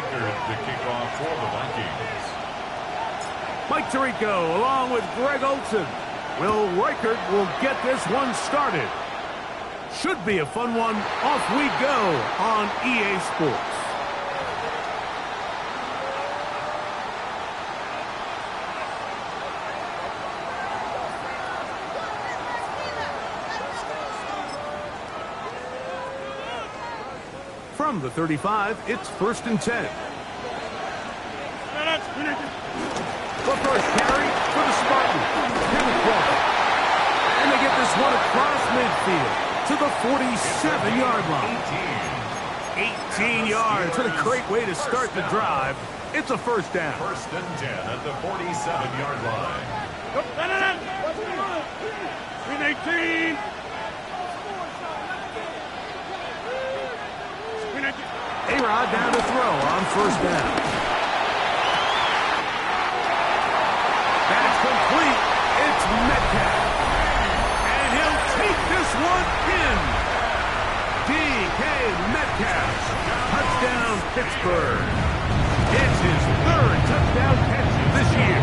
Reichard to kick off for the Vikings. Mike Tirico along with Greg Olson. Will Reichard will get this one started. Should be a fun one. Off we go on EA Sports. From the 35, it's 1st and 10. The first carry for the Spartans. Here with Crawford. And they get this one across midfield to the 47-yard line. 18 yards. What a great way to start the drive. It's a first down. 1st and 10 at the 47-yard line. 18. A-Rod down to throw on 1st down. That's complete. It's Metcalf. And he'll take this one in. DK Metcalf. Touchdown, Pittsburgh. It's his 3rd touchdown catch this year.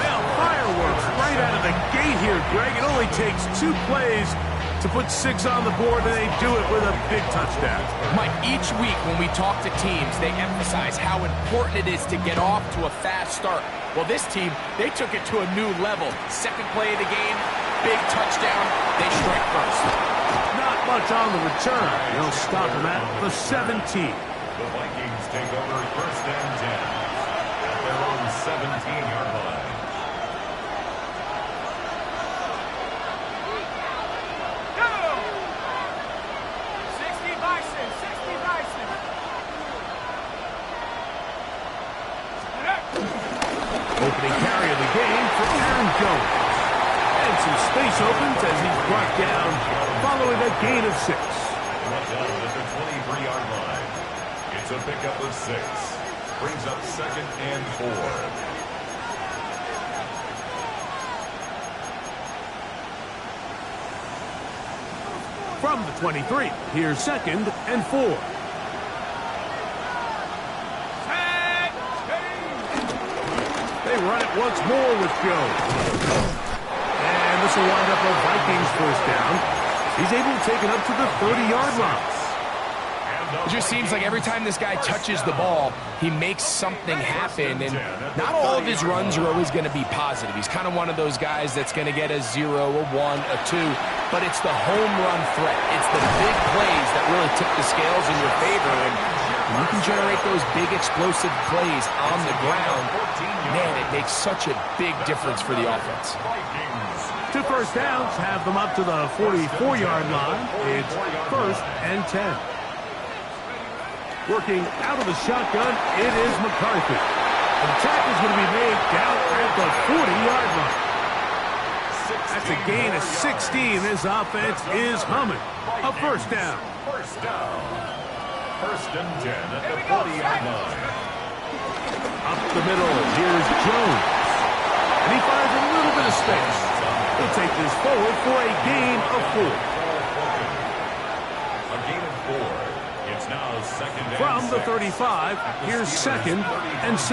Well, fireworks right out of the gate here, Greg. It only takes 2 plays to put 6 on the board, and they do it with a big touchdown. Mike, each week when we talk to teams, they emphasize how important it is to get off to a fast start. Well, this team, they took it to a new level. 2nd play of the game, big touchdown, they strike first. Not much on the return. They'll stop him at the 17. The Vikings take over 1st and 10 at their own 17-yard line. Opening carry of the game for Aaron Jones. And some space opens as he's brought down following a gain of 6. Brought down at the 23-yard line. It's a pickup of 6. Brings up 2nd and 4. From the 23, here's 2nd and 4. They run it once more with Jones. And this will wind up a Vikings 1st down. He's able to take it up to the 30-yard line. It just seems like every time this guy touches the ball, he makes something happen. And not all of his runs are always going to be positive. He's kind of one of those guys that's going to get a 0, a 1, a 2. But it's the home run threat. It's the big plays that really tip the scales in your favor. And when you can generate those big explosive plays on the ground, man, it makes such a big difference for the offense. 2 first downs have them up to the 44-yard line. It's 1st and 10. Working out of the shotgun, it is McCarthy. And the tackle is going to be made down at the 40-yard line. That's a gain of 16. This offense is humming. A 1st down. 1st and 10 at the 40-yard line. Up the middle, here's Jones. And he finds a little bit of space. He'll take this forward for a gain of 4. A gain of 4. It's now 2nd and 6. From the 35, here's 2nd and 6.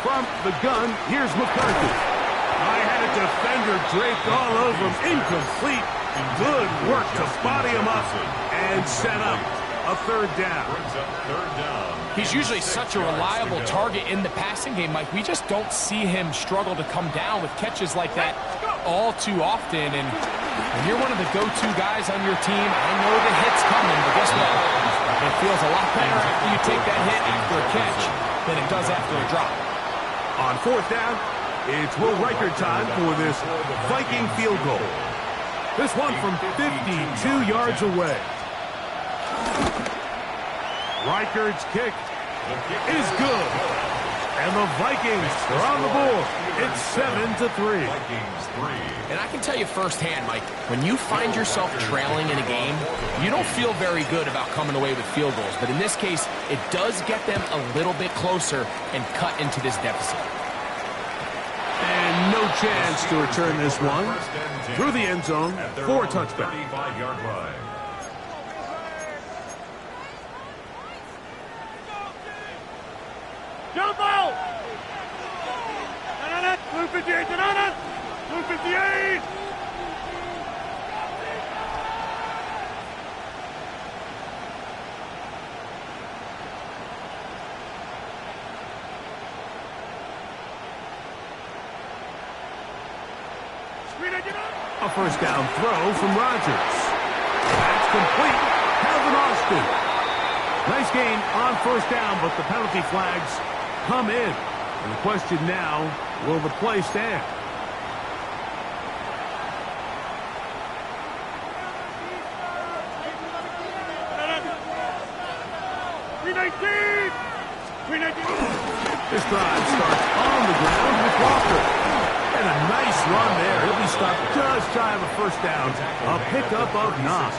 From the gun, here's McCarthy. I had a defender draped all over him. Incomplete. Good work to body him up and set up a 3rd down. He's usually such a reliable target in the passing game, Mike. We just don't see him struggle to come down with catches like that all too often. And when you're one of the go-to guys on your team, I know the hit's coming, but guess what? It feels a lot better after you take that hit after a catch than it does after a drop. On 4th down, it's Will Reichard time for this Viking field goal. This one from 52 yards away. Reichard's kick is good. And the Vikings are on the board. It's 7-3. And I can tell you firsthand, Mike, when you find yourself trailing in a game, you don't feel very good about coming away with field goals. But in this case, it does get them a little bit closer and cut into this deficit. And no chance to return this one through the end zone for a touchdown. 35-yard line. Jump out! 258, 258! A first down throw from Rodgers. That's complete. Calvin Austin. Nice gain on first down, but the penalty flags come in. And the question now, will the play stand? This drive starts on the ground with Walker. And a nice run there. He'll be stopped just shy of a first down. A pickup of 9.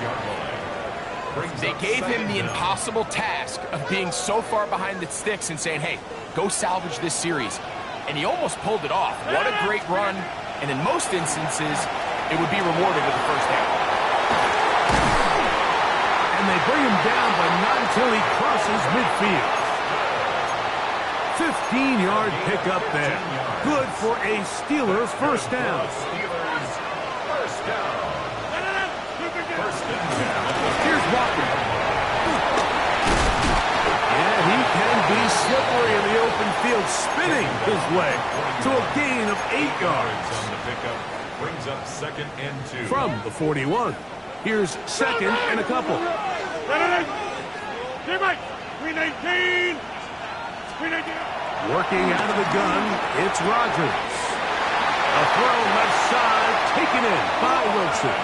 They gave him the impossible task of being so far behind the sticks and saying, hey, go salvage this series. And he almost pulled it off. What a great run. And in most instances, it would be rewarded with a first down. And they bring him down, but not until he crosses midfield. 15-yard pickup there. Good for a Steelers first down. Here's Walker. Yeah, he can be slippery in the open field, spinning his way to a gain of 8 yards. On the pickup, brings up 2nd and 2. From the 41. Here's 2nd and a couple. 319! Working out of the gun, it's Rodgers. A throw left side, taken in by Wilson.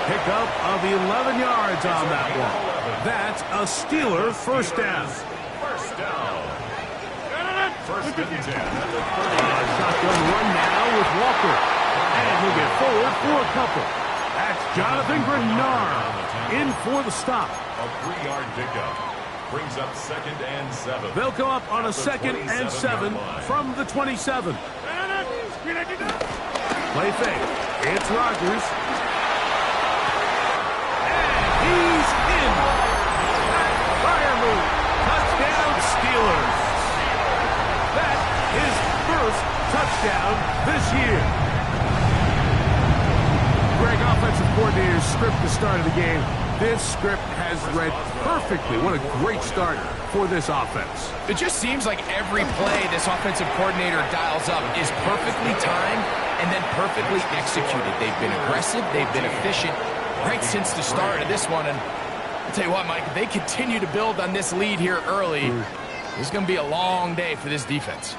Pickup of 11 yards on that one. That's a Steeler first down. First down. 1st and 10 at the 30. Shotgun run now with Walker. And he'll get forward for a couple. That's Jonathan Grenard in for the stop. A 3-yard pickup. Brings up 2nd and 7. They'll go up on a 2nd and 7 from the 27. Play fake. It's Rodgers. And he's in. Fire move. Touchdown Steelers. That's his first touchdown this year. Greg, offensive coordinator's script the start of the game. This script has read perfectly. What a great start for this offense. It just seems like every play this offensive coordinator dials up is perfectly timed and then perfectly executed. They've been aggressive. They've been efficient right since the start of this one. And I'll tell you what, Mike, if they continue to build on this lead here early, this is going to be a long day for this defense.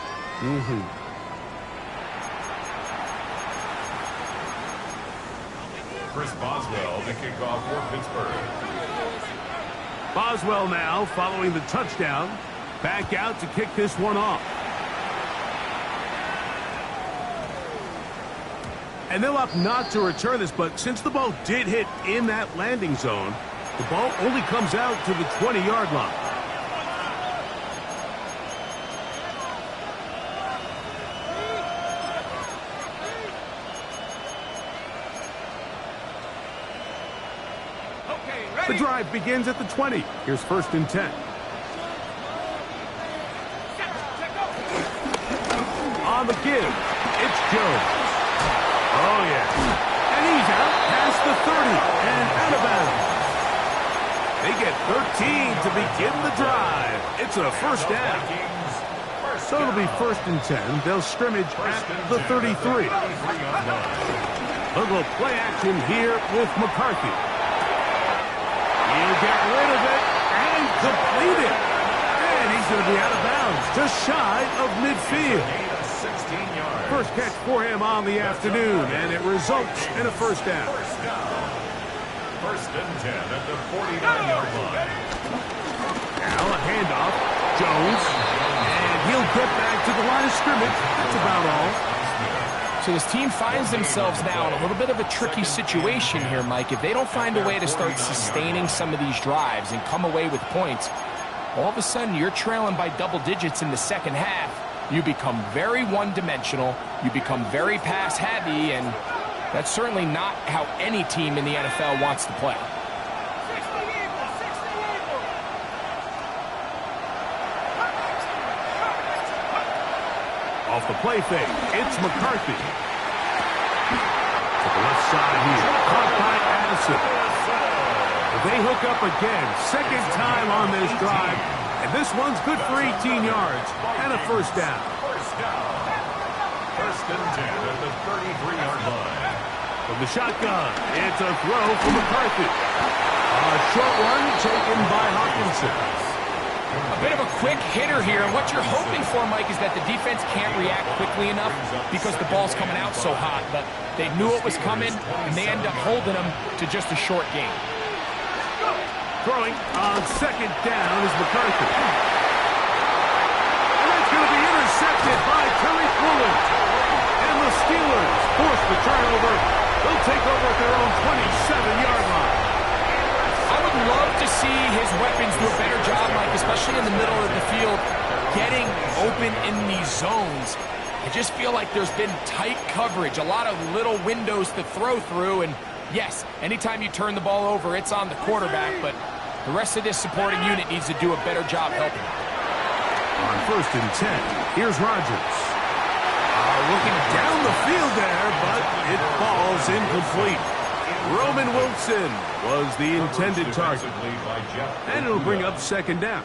Chris Boswell, the kickoff for Pittsburgh. Boswell now following the touchdown. Back out to kick this one off. And they'll opt not to return this, but since the ball did hit in that landing zone, the ball only comes out to the 20-yard line. The drive begins at the 20. Here's 1st and 10. On the give, it's Jones. Oh, yeah. And he's out past the 30 and out of bounds. They get 13 to begin the drive. It's a first down. So it'll be 1st and 10. They'll scrimmage at the 33. A little play action here with McCarthy. He'll get rid of it and complete it. And he's going to be out of bounds, just shy of midfield. First catch for him on the afternoon, and it results in a first down. 1st and 10 at the 49-yard line. Now a handoff. Jones. And he'll get back to the line of scrimmage. That's about all. So this team finds themselves now in a little bit of a tricky situation here, Mike. If they don't find a way to start sustaining some of these drives and come away with points, all of a sudden you're trailing by double digits in the second half. you become very one-dimensional, you become very pass-heavy, and that's certainly not how any team in the NFL wants to play. Off the play fake, it's McCarthy. To the left side here, caught by Addison. They hook up again, second time on this drive, and this one's good for 18 yards and a first down. First and 10 at the 33-yard line. From the shotgun, it's a throw for McCarthy. A short one taken by Hawkinson. A bit of a quick hitter here, and what you're hoping for, Mike, is that the defense can't react quickly enough because the ball's coming out so hot, but they knew it was coming, and they end up holding them to just a short game. Throwing on second down is McCarthy. And that's going to be intercepted by Terry Fuller. And the Steelers force the turnover. They'll take over at their own 27-yard line. I would love to see his weapons do a better job, Mike, especially in the middle of the field, getting open in these zones. I just feel like there's been tight coverage, a lot of little windows to throw through, and yes, anytime you turn the ball over, it's on the quarterback, but the rest of this supporting unit needs to do a better job helping. On first and 10, here's Rodgers. Looking down the field there, but it falls incomplete. Roman Wilson was the intended target. And it'll bring up second down.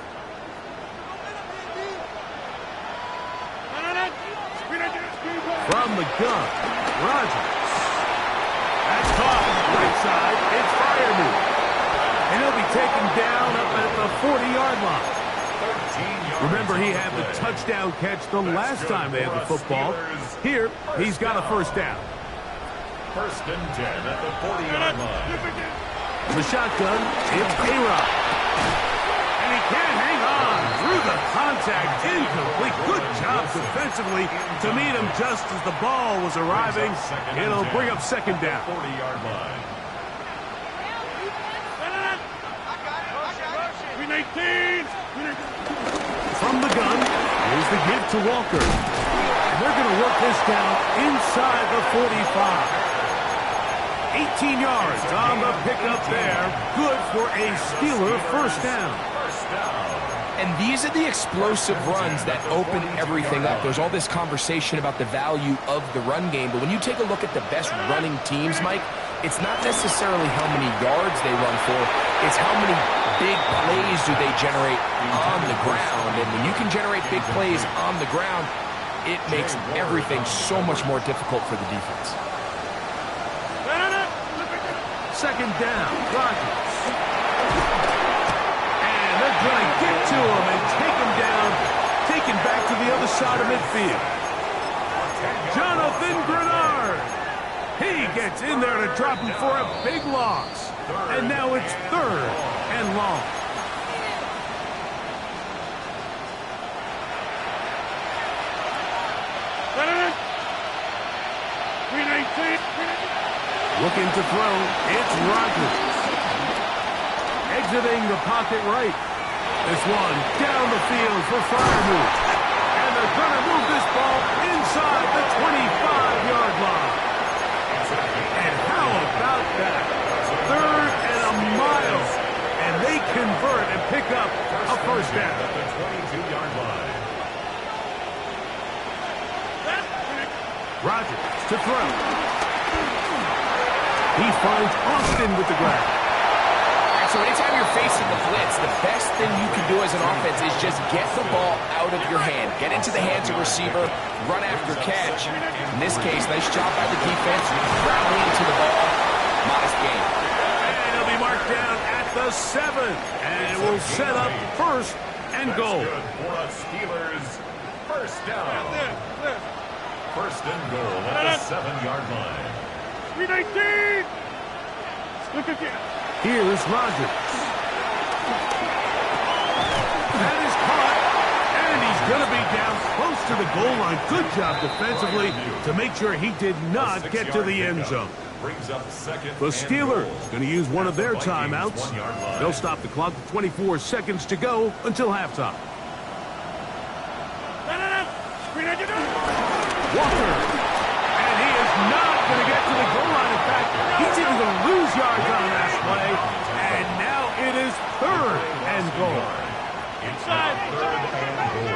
From the gun, Rodgers. That's caught. Right side, it's Freiermuth. And he'll be taken down up at the 40-yard line. Remember, he had the touchdown catch the last time they had the football. Here, he's got a first down. First and 10 at the 40-yard line. The shotgun, it's A-Rod. And he can't hang on through the contact. Incomplete. Good job defensively to meet him just as the ball was arriving. It'll bring up second down. 40-yard line. 18. From the gun, here's the give to Walker. And they're going to work this down inside the 45. 18 yards on the pickup there. Good for a Steeler first down. And these are the explosive runs that open everything up. There's all this conversation about the value of the run game, but when you take a look at the best running teams, Mike, it's not necessarily how many yards they run for, it's how many big plays do they generate on the ground. And when you can generate big plays on the ground, it makes everything so much more difficult for the defense. Second down, Rodgers. And they're going to get to him and take him down, taken back to the other side of midfield. Jonathan Grenard. He gets in there to drop him for a big loss. And now it's third and long. Looking to throw, it's Rodgers. Exiting the pocket right. This one down the field for Freiermuth. And they're going to move this ball inside the 25-yard line. And how about that? Third and a mile. And they convert and pick up a first down. At the 22-yard line. Rodgers to throw. He finds Austin with the grab. So anytime you're facing the blitz, the best thing you can do as an offense is just get the ball out of your hand. Get into the hands of receiver, run after catch. In this case, nice job by the defense, rallying to the ball. Modest gain. And he'll be marked down at the 7. And it will set up first and goal. Good for a Steelers first down. First and goal at the 7-yard line. 319. Look at you. Here's Rodgers. That is caught. And he's going to be down close to the goal line. Good job defensively to make sure he did not get to the end zone. The Steelers going to use one of their timeouts. They'll stop the clock with 24 seconds to go until halftime. Walker. And he is not going to get to the goal line. In fact, he's even going to lose yards on that play. And now it is 3rd and goal. Inside. 3rd and goal.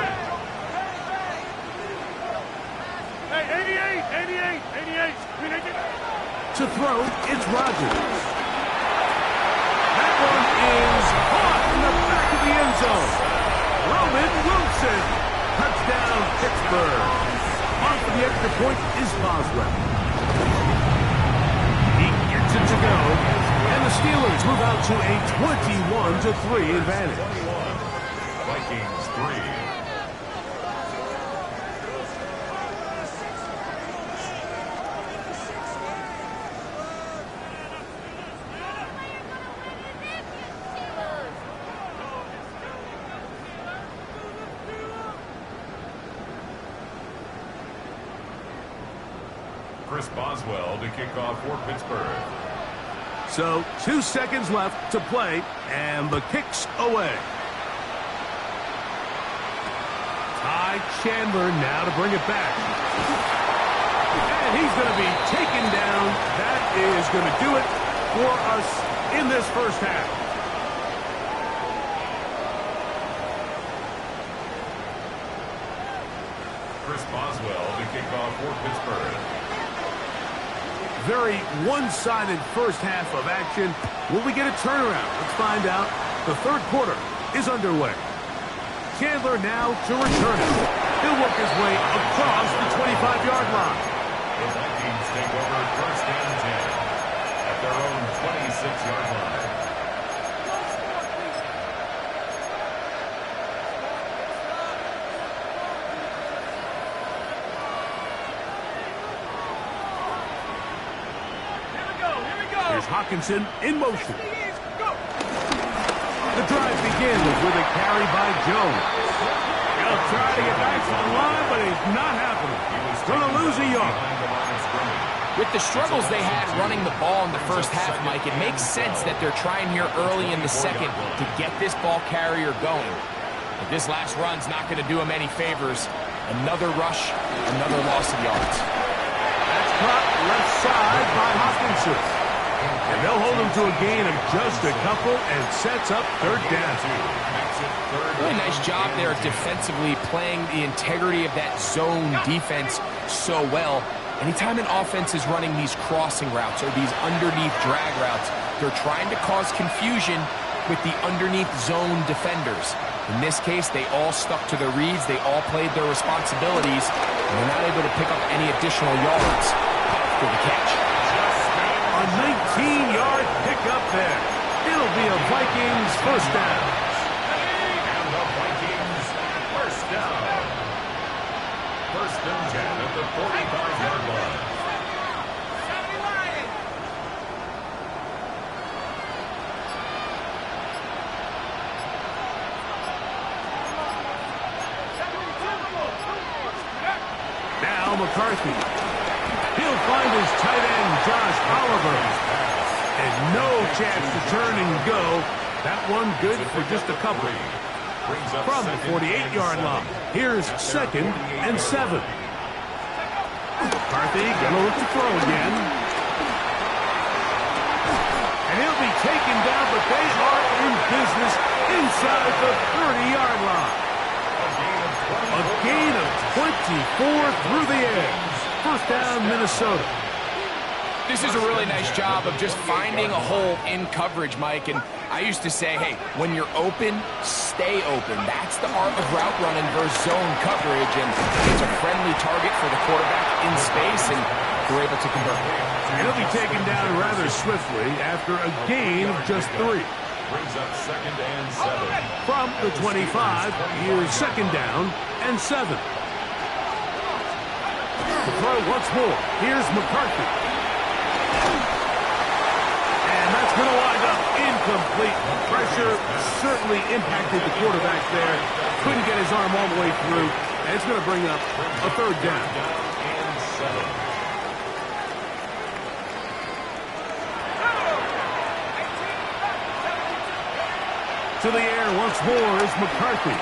Hey, 88. To throw, it's Rodgers. That one is caught in the back of the end zone. Roman Wilson. Touchdown, Pittsburgh. On for the extra point is Boswell. He gets it to go. And the Steelers move out to a 21-3 advantage. 21. Vikings 3. Chris Boswell to kick off for Pittsburgh. So 2 seconds left to play, and the kick's away. Ty Chandler now to bring it back. And he's going to be taken down. That is going to do it for us in this first half. Chris Boswell to kick off for Pittsburgh. Very one-sided first half of action. Will we get a turnaround? Let's find out. The 3rd quarter is underway. Chandler now to return it. He'll work his way across the 25-yard line. The Vikings take over 1st and 10 at their own 26-yard line. Here's Hockenson in motion. The drive begins with a carry by Jones. He'll try to get back to the line, but he's not happening. He's going to lose a yard. With the struggles they had running the ball in the first half, Mike, it makes sense that they're trying here early in the second to get this ball carrier going. But this last run's not going to do him any favors. Another rush, another loss of yards. That's caught left side by Hockenson. And they'll hold him to a gain of just a couple and sets up 3rd down. Really nice job there defensively, playing the integrity of that zone defense so well. Anytime an offense is running these crossing routes or these underneath drag routes, they're trying to cause confusion with the underneath zone defenders. In this case, they all stuck to their reads. They all played their responsibilities, and they're not able to pick up any additional yards after the catch. A 19-yard pickup there. It'll be a Vikings first down. And the Vikings first down. 1st and 10 at the 45-yard line. Now McCarthy. He'll find his tight end, Josh Oliver. And no chance to turn and go. That one good for just a couple. From the 48-yard line. Here's 2nd and 7. McCarthy gonna look to throw again. And he'll be taken down, but they are in business inside the 30-yard line. A gain of 24 through the air. First down, Minnesota. This is a really nice job of just finding a hole in coverage, Mike. And I used to say, hey, when you're open, stay open. That's the art of route running versus zone coverage. And it's a friendly target for the quarterback in space, and they're able to convert. And he'll be taken down rather swiftly after a gain of just 3. Brings up 2nd and 7. From the 25, here's 2nd down and 7. To throw once more, here's McCarthy. And that's going to wind up incomplete. Pressure certainly impacted the quarterback there. Couldn't get his arm all the way through. And it's going to bring up a 3rd down. And 7. To the air once more is McCarthy.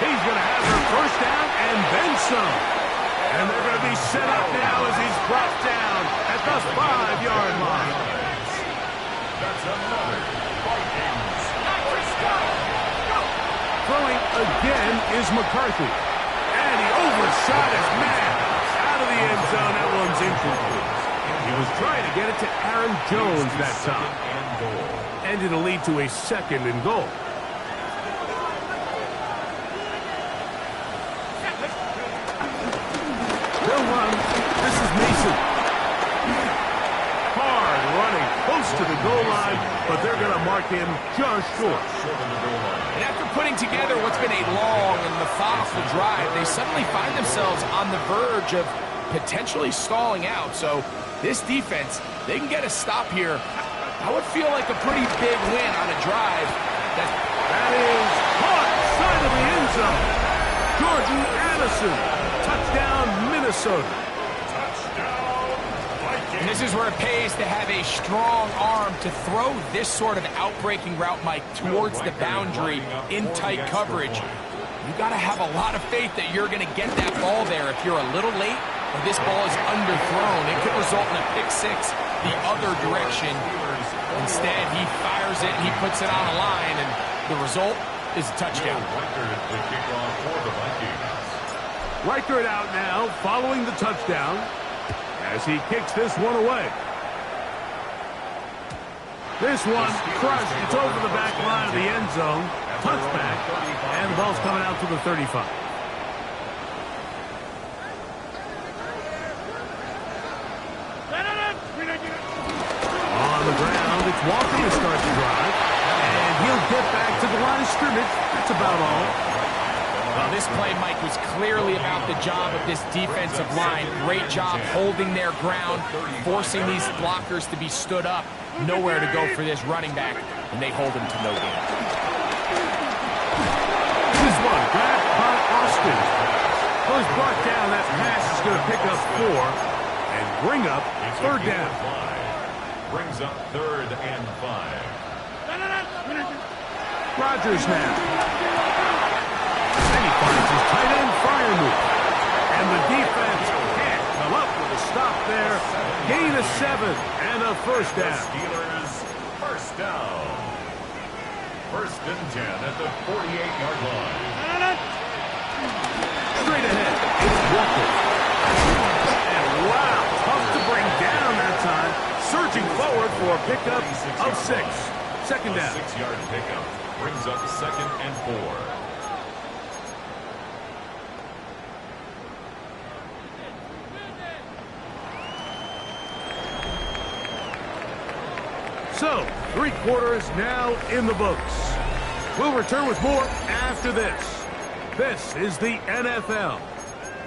He's going to have her first down and then some. And they're going to be set up now as he's brought down at the 5-yard line. That's another Vikings first down. Throwing again is McCarthy. And he overshot his man. Out of the end zone, that one's incomplete. He was trying to get it to Aaron Jones that time. And it'll lead to a 2nd and goal. They'll run. This is Mason. Hard running close to the goal line, but they're going to mark him just short. And after putting together what's been a long and methodical drive, they suddenly find themselves on the verge of potentially stalling out. So this defense, they can get a stop here. I would feel like a pretty big win on a drive. That is caught side of the end zone. Jordan Addison. Touchdown, Minnesota. Touchdown, Vikings. And this is where it pays to have a strong arm to throw this sort of outbreaking route, Mike, towards the boundary in tight coverage. You got to have a lot of faith that you're going to get that ball there. If you're a little late or this ball is underthrown, it could result in a pick six the other direction. Instead, he fires it and he puts it on a line, and the result is a touchdown. Reichert out now, following the touchdown, as he kicks this one away. This one crushed. It's over the back line of the end zone. Touchback, and the ball's coming out to the 35. On the ground, it's Walker to start the drive, and he'll get back to the line of scrimmage. That's about all. Well, this play, Mike, was clearly about the job of this defensive line. Great job holding their ground, forcing these blockers to be stood up. Nowhere to go for this running back, and they hold him to no gain. This one grabbed by Austin. Goes brought down. That pass is going to pick up 4 and bring up 3rd down. Brings up 3rd and 5. Rodgers now. And he finds his tight end Freiermuth. And the defense can't come up with a stop there. Gain of 7 and a first down. Steelers first down. 1st and 10 at the 48-yard line. Straight ahead, it's Walker. And wow, tough to bring down that time. Surging forward for a pickup of 6. 2nd down. 6-yard pickup brings up 2nd and 4. So, 3 quarters now in the books. We'll return with more after this. This is the NFL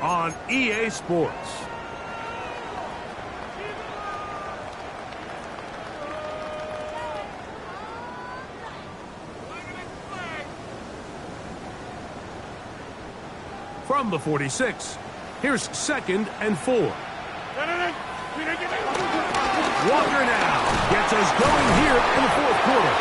on EA Sports. From the 46, here's 2nd and 4. Walker now gets us going here in the 4th quarter.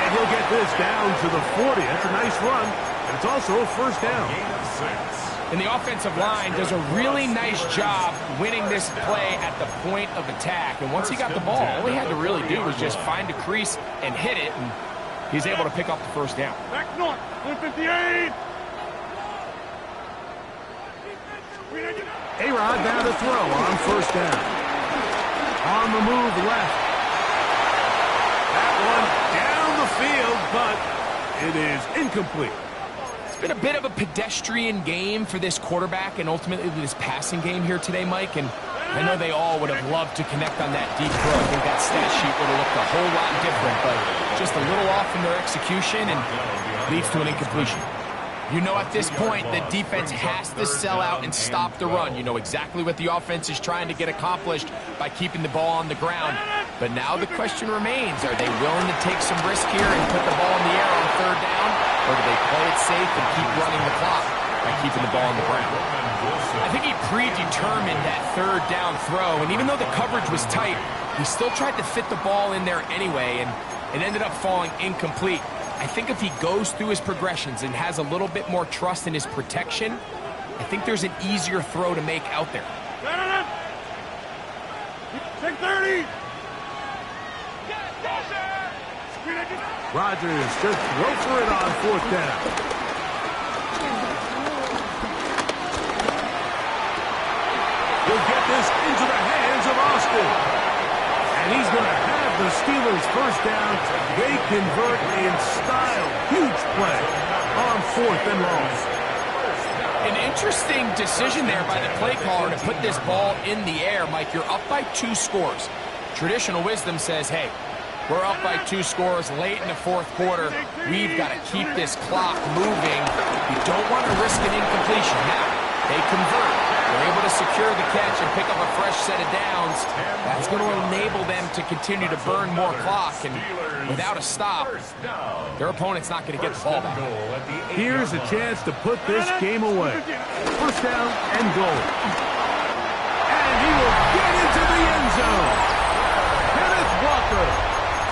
And he'll get this down to the 40. That's a nice run. And it's also a first down. Gain of 6. And the offensive line does a really nice job winning this play at the point of attack. And once he got the ball, all he had to really do was just find a crease and hit it. And he's able to pick up the first down. Back north, 158. A-Rod down to throw on first down. On the move left. That one down the field, but it is incomplete. It's been a bit of a pedestrian game for this quarterback and ultimately this passing game here today, Mike. And I know they all would have loved to connect on that deep throw. I think that stat sheet would have looked a whole lot different, but just a little off in their execution and leads to an incompletion. You know at this point the defense has to sell out and stop the run. You know exactly what the offense is trying to get accomplished by keeping the ball on the ground. But now the question remains, are they willing to take some risk here and put the ball in the air on 3rd down? Or do they play it safe and keep running the clock by keeping the ball on the ground? I think he predetermined that 3rd down throw, and even though the coverage was tight, he still tried to fit the ball in there anyway, and it ended up falling incomplete. I think if he goes through his progressions and has a little bit more trust in his protection, I think there's an easier throw to make out there. 630. Rodgers just go for it on 4th down. He'll get this into the hands of Austin. And he's going to have the Steelers first down. They convert in style. Huge play on 4th and long. An interesting decision there by the play caller to put this ball in the air. Mike, you're up by 2 scores. Traditional wisdom says, hey, we're up by 2 scores late in the 4th quarter. We've got to keep this clock moving. You don't want to risk an incompletion. Now, they convert. They're able to secure the catch and pick up a fresh set of downs. That's going to enable them to continue to burn more clock. And without a stop, their opponent's not going to get the ball back. Here's a chance to put this game away. 1st down and goal. And he will get into the end zone. Kenneth Walker.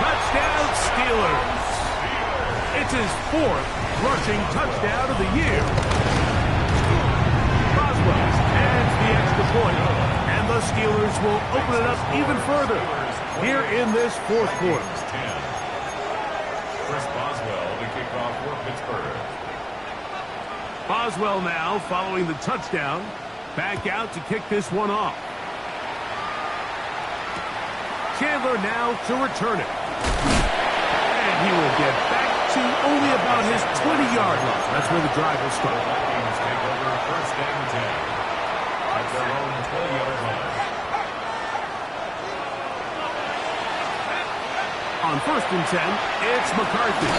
Touchdown, Steelers. It's his 4th rushing touchdown of the year. Boswell adds the extra point, and the Steelers will open it up even further here in this 4th quarter. Chris Boswell to kick off for Pittsburgh. Boswell now following the touchdown. Back out to kick this one off. Chandler now to return it. And he will get back to only about his 20-yard line. That's where the drive will start. Vikings take over 1st and 10 at their own 20-yard line. On 1st and 10, it's McCarthy.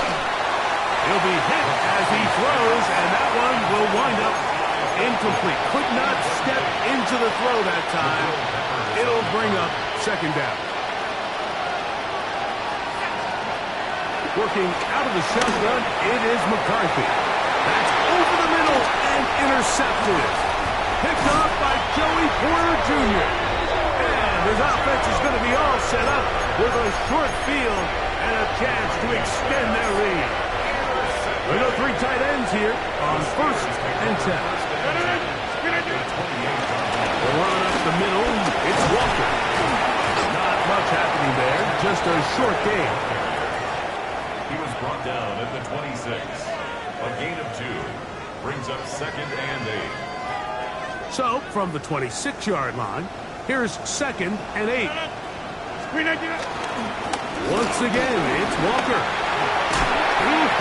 He'll be hit as he throws, and that one will wind up incomplete. Could not step into the throw that time. It'll bring up 2nd down. Working out of the shotgun, it is McCarthy. That's over the middle and intercepted. Picked off by Joey Porter Jr. And his offense is going to be all set up with a short field and a chance to extend their lead. We go 3 tight ends here on 1st and 10. They're running up the middle. It's Walker. Not much happening there. Just a short game. He was brought down at the 26. A gain of 2 brings up 2nd and 8. So, from the 26-yard line, here's 2nd and 8. Once again, it's Walker. And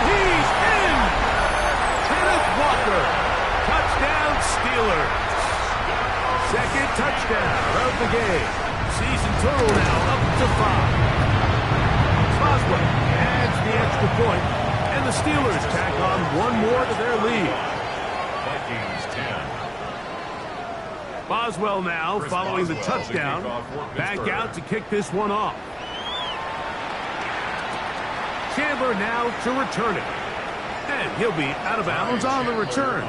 he's in! Kenneth Walker. Touchdown, Steelers. 2nd touchdown of the game. Season total now up to 5. Boswell adds the extra point, and the Steelers tack on 1 more to their lead. Vikings 10. Boswell now following the touchdown. Back out to kick this one off. Chandler now to return it. And he'll be out of bounds on the return.